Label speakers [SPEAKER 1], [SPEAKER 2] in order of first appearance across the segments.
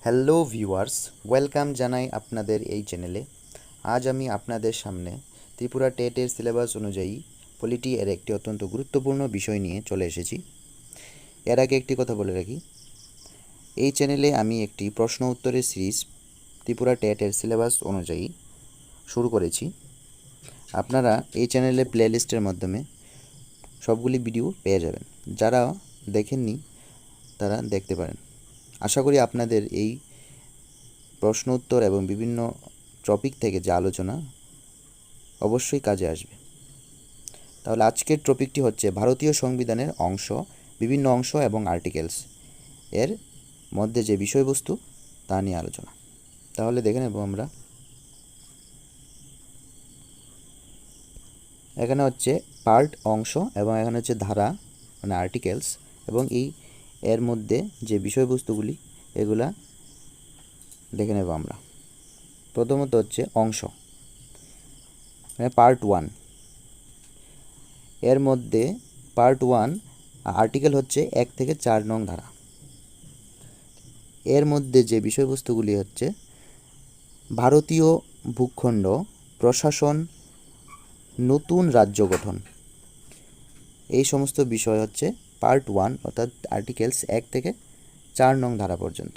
[SPEAKER 1] Hello viewers, welcome জানাই আপনাদের এই চ্যানেলে। আজ আমি আপনাদের সামনে ত্রিপুরা টেটের সিলেবাস অনুযায়ী পলিটি এর একটি অত্যন্ত গুরুত্বপূর্ণ বিষয় নিয়ে চলে এসেছি। এর আগে একটি কথা বলে রাখি, এই চ্যানেলে আমি একটি প্রশ্ন উত্তরের সিরিজ ত্রিপুরা টেটের সিলেবাস অনুযায়ী শুরু করেছি। আপনারা এই চ্যানেলে প্লেলিস্টের মাধ্যমে সবগুলি ভিডিও পেয়ে যাবেন। যারা দেখেননি তারা দেখতে পারেন। আশা করি আপনাদের এই প্রশ্ন উত্তর এবং বিভিন্ন টপিক থেকে যে আলোচনা অবশ্যই কাজে আসবে। তাহলে আজকের টপিকটি হচ্ছে ভারতীয় সংবিধানের বিভিন্ন অংশ এবং আর্টিকেলস এর মধ্যে যে বিষয়বস্তু তা নিয়ে আলোচনা। তাহলে দেখে নেব আমরা। এখানে হচ্ছে পার্ট অংশ এবং এখানে হচ্ছে ধারা মানে আর্টিকেলস, এবং এর মধ্যে যে বিষয়বস্তুগুলি এগুলা দেখে নেব আমরা। প্রথমত হচ্ছে অংশ, মানে পার্ট 1। এর মধ্যে পার্ট 1 আর্টিকেল হচ্ছে 1 থেকে 4 নং ধারা। এর মধ্যে যে বিষয়বস্তুগুলি হচ্ছে ভারতীয় ভূখণ্ড প্রশাসন, নতুন রাজ্য গঠন, এই সমস্ত বিষয় হচ্ছে পার্ট 1, অর্থাৎ আর্টিকেলস 1 থেকে 4 নং ধারা পর্যন্ত।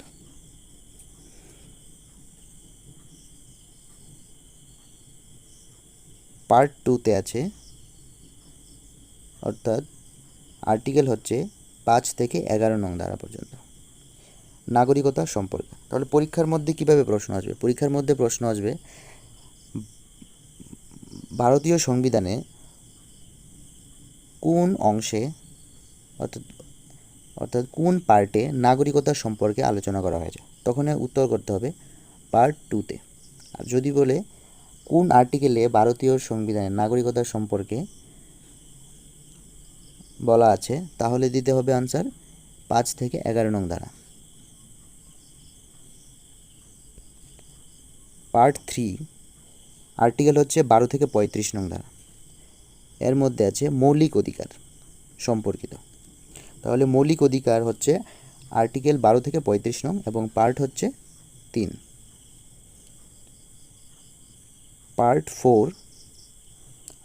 [SPEAKER 1] পার্ট 2তে আছে, অর্থাৎ আর্টিকেল হচ্ছে 5 থেকে 11 নং ধারা পর্যন্ত, নাগরিকতা সম্পর্কে। তাহলে পরীক্ষার মধ্যে কিভাবে প্রশ্ন আসবে? পরীক্ষার মধ্যে প্রশ্ন আসবে ভারতীয় সংবিধানে কোন অংশে অর্থাৎ কোন পার্টে নাগরিকতা সম্পর্কে আলোচনা করা হয়েছে, তখন উত্তর করতে হবে পার্ট 2তে। আর যদি বলে কোন আর্টিকেলে ভারতীয় সংবিধানে নাগরিকতা সম্পর্কে বলা আছে, তাহলে দিতে হবে আনসার 5 থেকে 11 নং ধারা। পার্ট 3 আর্টিকেল হচ্ছে 12 থেকে 35 নং ধারা। এর মধ্যে আছে মৌলিক অধিকার সম্পর্কিত। তাহলে মৌলিক অধিকার হচ্ছে আর্টিকেল 12 থেকে 35 নং এবং পার্ট হচ্ছে 3। পার্ট 4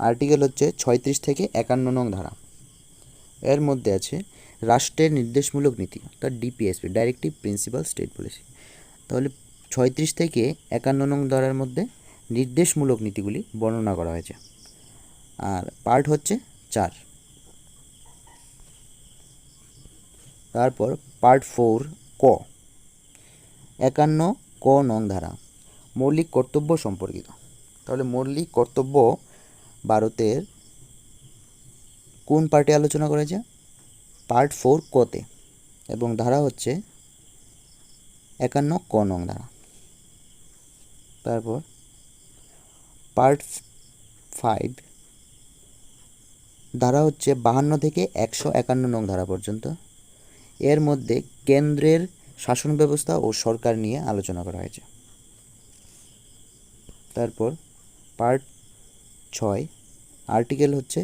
[SPEAKER 1] আর্টিকেল হচ্ছে 36 থেকে 51 নং ধারা। এর মধ্যে আছে রাষ্ট্রের নির্দেশমূলক নীতি, অর্থাৎ DPSP, directive principle state policy. তাহলে 36 থেকে 51 নং ধারার মধ্যে নির্দেশমূলক নীতিগুলি বর্ণনা করা হয়েছে। আর পার্ট হচ্ছে 4। তারপর পার্ট 4 ক, 51 ক নং ধারা, মৌলিক কর্তব্য সম্পর্কিত। তাহলে মৌলিক কর্তব্য ভারতের কোন পার্টে আলোচনা করেছে? পার্ট 4 কতে, এবং ধারা হচ্ছে 51 ক নং ধারা। তারপর পার্ট 5 ধারা হচ্ছে 52 থেকে 151 নং ধারা পর্যন্ত। এর মধ্যে কেন্দ্রের শাসন ব্যবস্থা ও সরকার নিয়ে আলোচনা করা হয়েছে। তারপর পার্ট 6 আর্টিকেল হচ্ছে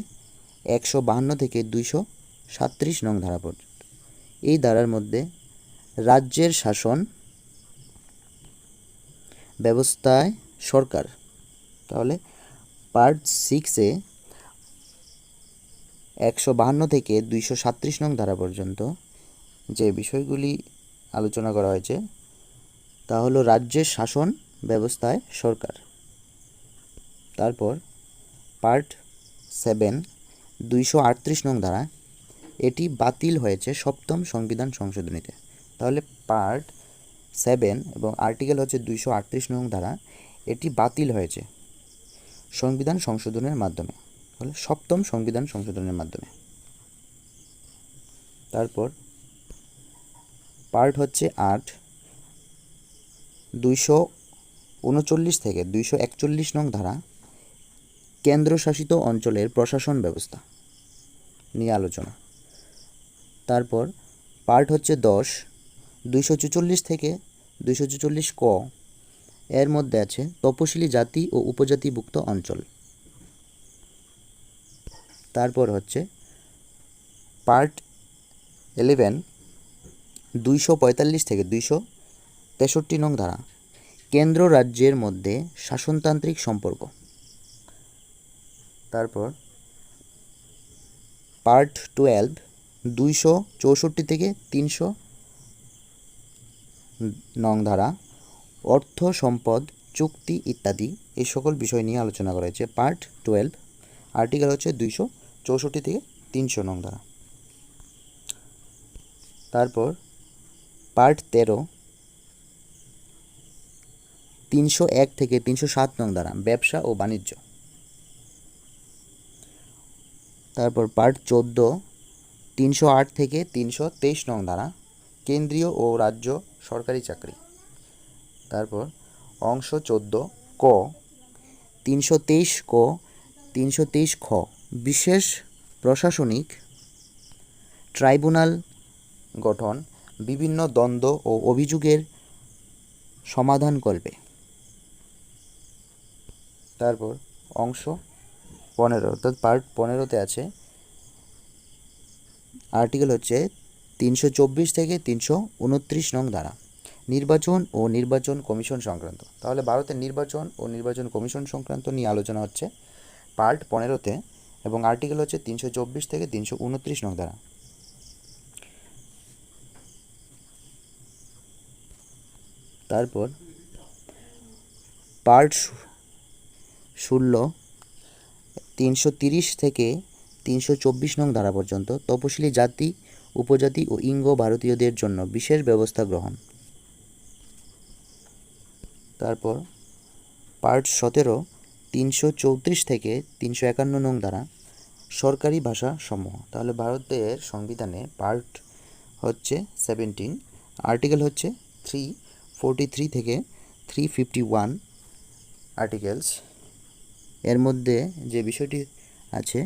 [SPEAKER 1] 152 থেকে 237 নং ধারা পর্যন্ত। এই ধারার মধ্যে রাজ্যের শাসন ব্যবস্থায় সরকার। তাহলে পার্ট 6-এ 152 থেকে 237 নং ধারা পর্যন্ত যে বিষয়গুলি আলোচনা করা হয়েছে তা হলো রাজ্যের শাসন ব্যবস্থায় সরকার। তারপর পার্ট 7 238 নং ধারা, এটি বাতিল হয়েছে 7ম সংবিধান সংশোধনীতে। তাহলে পার্ট 7 এবং আর্টিকেল হচ্ছে 238 নং ধারা, এটি বাতিল হয়েছে সংবিধান সংশোধনের মাধ্যমে, তাহলে 7ম সংবিধান সংশোধনের মাধ্যমে। তারপর পার্ট হচ্ছে 8 239 থেকে 241 নং ধারা, কেন্দ্রশাসিত অঞ্চলের প্রশাসন ব্যবস্থা নিয়ে আলোচনা। তারপর পার্ট হচ্ছে 10 244 থেকে 244 ক, এর মধ্যে আছে তপশিলি জাতি ও উপজাতিভুক্ত অঞ্চল। তারপর হচ্ছে পার্ট 11 245 থেকে 63 নং ধারা, কেন্দ্র রাজ্যের মধ্যে শাসনতান্ত্রিক সম্পর্ক। তারপর পার্ট 12 264 থেকে 300 নং ধারা, অর্থ সম্পদ চুক্তি ইত্যাদি এই সকল বিষয় নিয়ে আলোচনা করা হয়েছে। পার্ট 12 আর্টিকেল হচ্ছে 264 থেকে 300 নং ধারা। তারপর পার্ট 13 301 থেকে 307 নং ধারা, ব্যবসা ও বাণিজ্য। তারপর পার্ট 14 308 থেকে 323 নং ধারা, কেন্দ্রীয় ও রাজ্য সরকারি চাকরি। তারপর অংশ 14 ক 323 ক 323 খ, বিশেষ প্রশাসনিক ট্রাইব্যুনাল গঠন, বিভিন্ন দ্বন্দ্ব ও অভিযোগের সমাধান করবে। তারপর অংশ 15 অর্থাৎ পার্ট 15তে আছে আর্টিকেল হচ্ছে 324 থেকে 329 নং ধারা, নির্বাচন ও নির্বাচন কমিশন সংক্রান্ত। তাহলে ভারতের নির্বাচন ও নির্বাচন কমিশন সংক্রান্ত নিয়ে আলোচনা হচ্ছে পার্ট 15তে, এবং আর্টিকেল হচ্ছে 324 থেকে 329 নং ধারা। তারপর পার্ট 16 330 থেকে 324 নং ধারা পর্যন্ত, তপশিলি জাতি উপজাতি ও ইঙ্গ ভারতীয়দের জন্য বিশেষ ব্যবস্থা গ্রহণ। তারপর পার্ট 17 334 থেকে 351 নং ধারা, সরকারি ভাষা সমূহ। তাহলে ভারতের সংবিধানে পার্ট হচ্ছে 17, আর্টিকেল হচ্ছে 343 থেকে 351 আর্টিকেলস। এর মধ্যে যে বিষয়টি আছে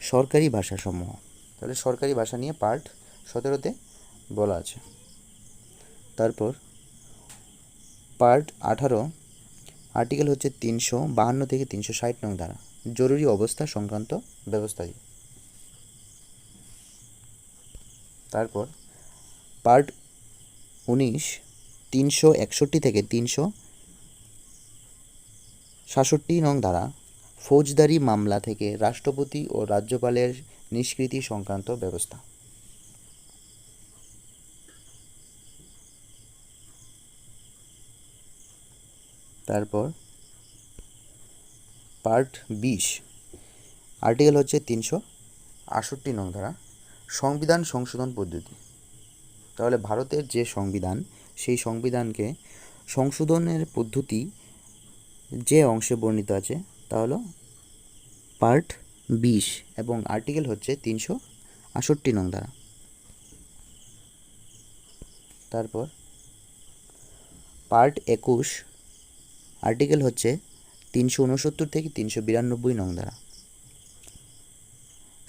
[SPEAKER 1] সরকারি ভাষাসমূহ, তাহলে সরকারি ভাষা নিয়ে পার্ট 17তে বলা আছে। তারপর পার্ট 18 আর্টিকেল হচ্ছে 352 থেকে 360 নং ধারা, জরুরি অবস্থা সংক্রান্ত ব্যবস্থাদি। তারপর পার্ট 19 361 থেকে 367 নং ধারা, ফৌজদারি মামলা থেকে রাষ্ট্রপতি ও রাজ্যপালের নিষ্কৃতি সংক্রান্ত ব্যবস্থা। তারপর পার্ট 20 আর্টিকেল হচ্ছে 368 নং ধারা, সংবিধান সংশোধন পদ্ধতি। তাহলে ভারতের যে সংবিধান সেই সংবিধানকে সংশোধনের পদ্ধতি যে অংশে বর্ণিত আছে তা হলো পার্ট 20 এবং আর্টিকেল হচ্ছে 368 নং ধারা। তারপর পার্ট 21 আর্টিকেল হচ্ছে 369 থেকে 392 নং ধারা,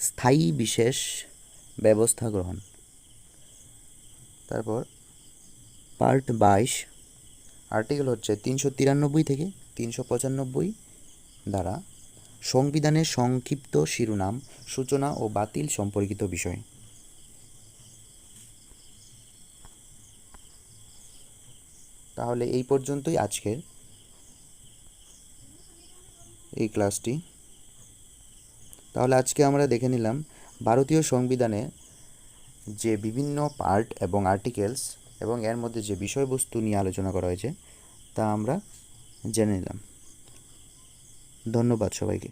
[SPEAKER 1] স্থায়ী বিশেষ ব্যবস্থা গ্রহণ। তারপর পার্ট 22 আর্টিকেল হচ্ছে 393 থেকে 395 ধারা, সংবিধানের সংক্ষিপ্ত শিরোনাম, সূচনা ও বাতিল সম্পর্কিত বিষয়। তাহলে এই পর্যন্তই আজকের এই ক্লাসটি। তাহলে আজকে আমরা দেখে নিলাম ভারতীয় সংবিধানে যে বিভিন্ন পার্ট এবং আর্টিকেলস এবং এর মধ্যে যে বিষয়বস্তু নিয়ে আলোচনা করা হয়েছে তা আমরা জেনে নিলাম। ধন্যবাদ সবাইকে।